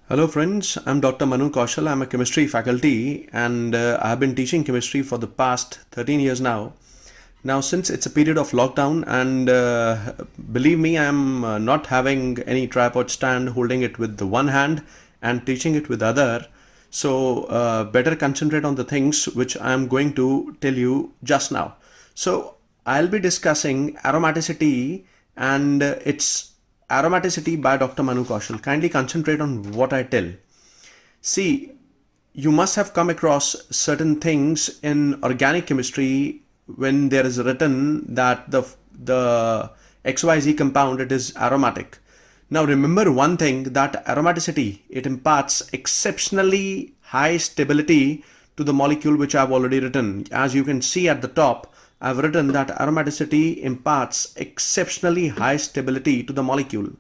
Hello friends, I'm Dr. Manu Kaushal. I'm a chemistry faculty and I have been teaching chemistry for the past 13 years now. Now since it's a period of lockdown and believe me, I'm not having any tripod stand, holding it with the one hand and teaching it with the other. So better concentrate on the things which I'm going to tell you just now. So I'll be discussing aromaticity and its Aromaticity by Dr. Manu Kaushal. Kindly concentrate on what I tell. See, you must have come across certain things in organic chemistry when there is written that the XYZ compound, it is aromatic. Now remember one thing, that aromaticity, it imparts exceptionally high stability to the molecule, which I've already written. As you can see at the top, I've written that aromaticity imparts exceptionally high stability to the molecule.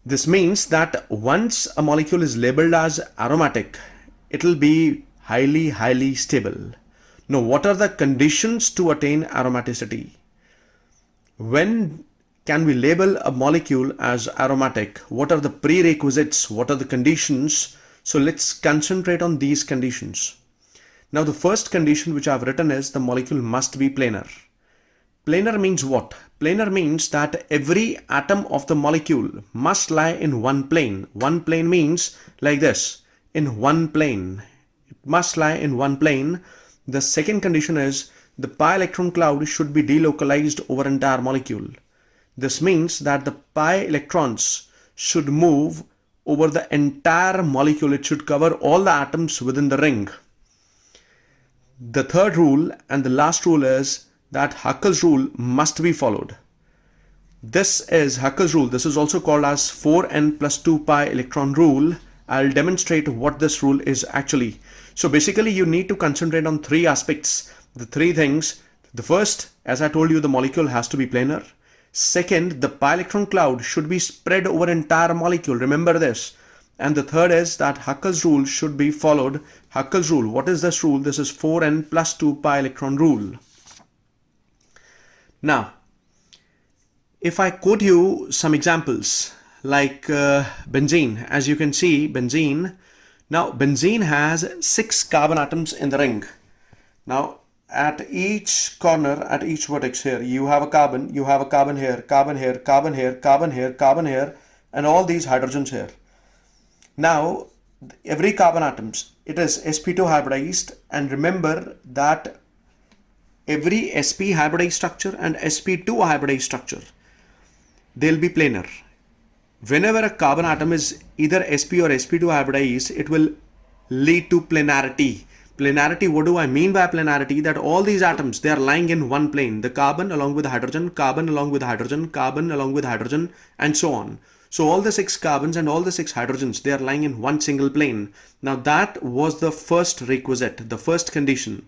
This means that once a molecule is labeled as aromatic, it will be highly stable. Now, what are the conditions to attain aromaticity? When can we label a molecule as aromatic? What are the prerequisites? What are the conditions? So let's concentrate on these conditions. Now the first condition which I've written is the molecule must be planar. Planar means what? Planar means that every atom of the molecule must lie in one plane. One plane means like this, in one plane. It must lie in one plane. The second condition is the pi electron cloud should be delocalized over entire molecule. This means that the pi electrons should move over the entire molecule. It should cover all the atoms within the ring. The third rule and the last rule is that Huckel's rule must be followed. This is Huckel's rule. This is also called as 4n plus 2 pi electron rule. I'll demonstrate what this rule is actually. So basically you need to concentrate on three aspects. The three things. The first, as I told you, the molecule has to be planar. Second, the pi electron cloud should be spread over entire molecule. Remember this. And the third is that Huckel's rule should be followed. Huckel's rule, what is this rule? This is 4n plus 2 pi electron rule. Now, if I quote you some examples like benzene, as you can see, benzene. Now, benzene has 6 carbon atoms in the ring. Now, at each corner, at each vertex here, you have a carbon here, carbon here, carbon here, carbon here, carbon here, and all these hydrogens here. Now, every carbon atoms, it is sp2 hybridized, and remember that every sp hybridized structure and sp2 hybridized structure, they'll be planar. Whenever a carbon atom is either sp or sp2 hybridized, it will lead to planarity. Planarity, what do I mean by planarity? That all these atoms, they are lying in one plane. The carbon along with the hydrogen, carbon along with the hydrogen, carbon along with hydrogen, and so on. So all the 6 carbons and all the 6 hydrogens, they are lying in one single plane. Now that was the first requisite, the first condition.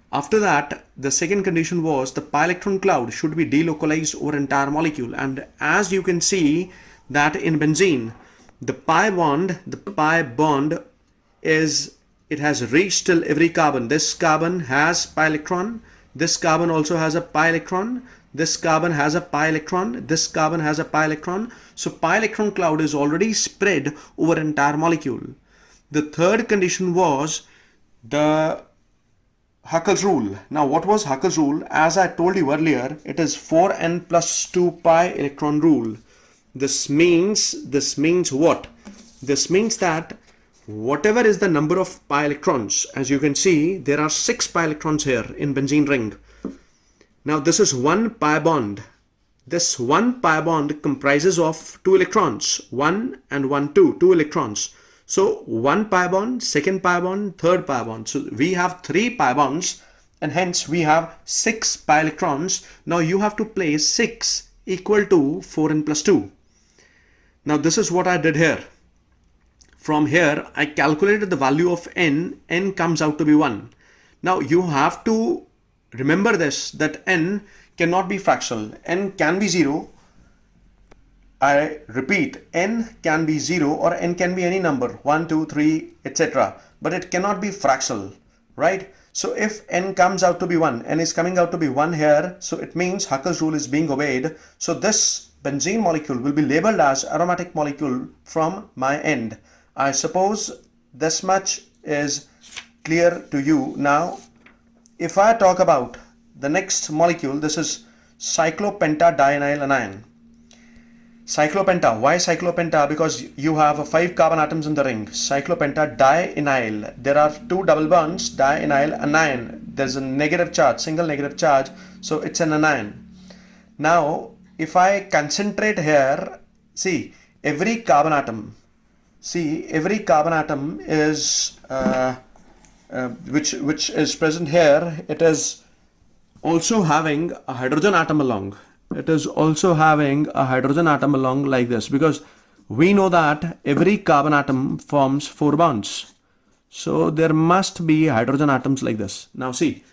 After that, the second condition was the pi electron cloud should be delocalized over entire molecule. And as you can see that in benzene, the pi bond is, it has reached till every carbon. This carbon has pi electron. This carbon also has a pi electron. This carbon has a pi electron. This carbon has a pi electron. So pi electron cloud is already spread over entire molecule. The third condition was the Huckel's rule. Now what was Huckel's rule? As I told you earlier, it is 4n plus 2 pi electron rule. This means what? This means that whatever is the number of pi electrons, as you can see, there are 6 pi electrons here in benzene ring. Now this is one pi bond. This one pi bond comprises of 2 electrons, 1 and 1, 2 electrons. So one pi bond, second pi bond, third pi bond. So we have 3 pi bonds and hence we have 6 pi electrons. Now you have to place 6 equal to 4n plus 2. Now this is what I did here. From here I calculated the value of n comes out to be 1. Now you have to remember this, that n cannot be fractional. N can be 0. I repeat, n can be 0 or n can be any number, 1, 2, 3, etc. But it cannot be fractional, right? So if n comes out to be 1, n is coming out to be 1 here, so it means Huckel's rule is being obeyed. So this benzene molecule will be labeled as aromatic molecule from my end. I suppose this much is clear to you. Now, if I talk about the next molecule, this is cyclopentadienyl anion. Cyclopenta. Why cyclopenta? Because you have 5 carbon atoms in the ring. Cyclopentadienyl. There are 2 double bonds. Dienyl anion. There's a negative charge, single negative charge. So it's an anion. Now, if I concentrate here, see every carbon atom. Every carbon atom is which is present here. It is also having a hydrogen atom along. It is also having a hydrogen atom along like this, because we know that every carbon atom forms 4 bonds. So there must be hydrogen atoms like this. Now see,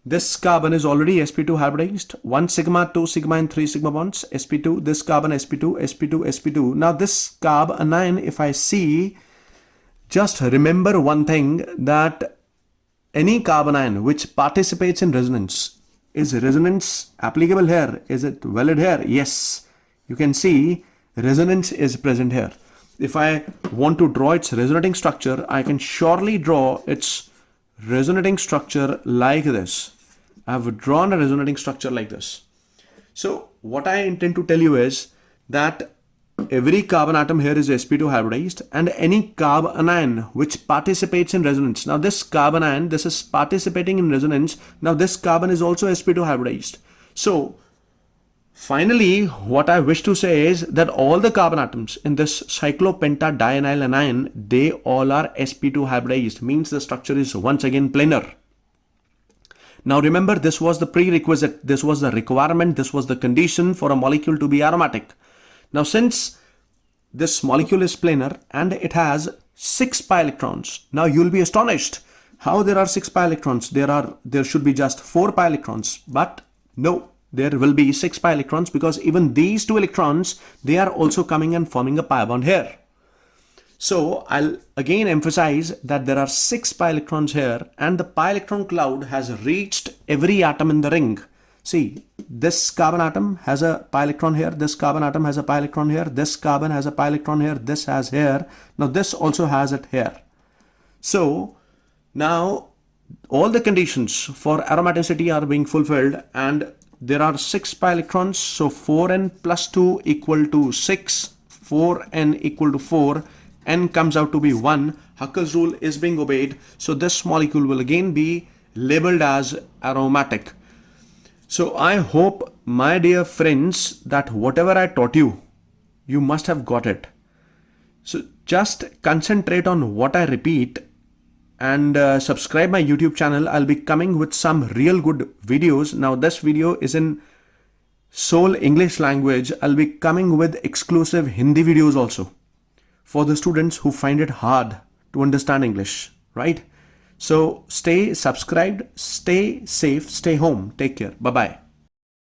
this carbon is already sp2 hybridized. 1 sigma, 2 sigma and 3 sigma bonds. sp2, this carbon sp2, sp2, sp2. Now this carb anion, if I see, just remember one thing, that any carbon ion which participates in resonance, is resonance applicable here? Is it valid here? Yes. You can see resonance is present here. If I want to draw its resonating structure, I can surely draw its resonating structure like this. I have drawn a resonating structure like this. So what I intend to tell you is that every carbon atom here is sp2 hybridized, and any carbon anion which participates in resonance. Now this carbon ion, this is participating in resonance. Now this carbon is also sp2 hybridized. So finally, what I wish to say is that all the carbon atoms in this cyclopentadienyl anion, they all are sp2 hybridized, means the structure is once again planar. Now remember, this was the prerequisite, this was the requirement, this was the condition for a molecule to be aromatic. Now since this molecule is planar and it has 6 pi electrons, now you will be astonished how there are 6 pi electrons. There should be just 4 pi electrons, but no, there will be 6 pi electrons, because even these 2 electrons, they are also coming and forming a pi bond here. So I'll again emphasize that there are 6 pi electrons here, and the pi electron cloud has reached every atom in the ring. See, this carbon atom has a pi electron here, this carbon atom has a pi electron here, this carbon has a pi electron here, this has here, now this also has it here. So now all the conditions for aromaticity are being fulfilled, and there are 6 pi electrons, so 4n plus 2 equal to 6, 4n equal to 4, n comes out to be 1, Huckel's rule is being obeyed, so this molecule will again be labeled as aromatic. So I hope, my dear friends, that whatever I taught you, you must have got it. So just concentrate on what I repeat, and subscribe my YouTube channel. I'll be coming with some real good videos. Now this video is in sole English language. I'll be coming with exclusive Hindi videos also for the students who find it hard to understand English, right? So stay subscribed, stay safe, stay home. Take care. Bye-bye.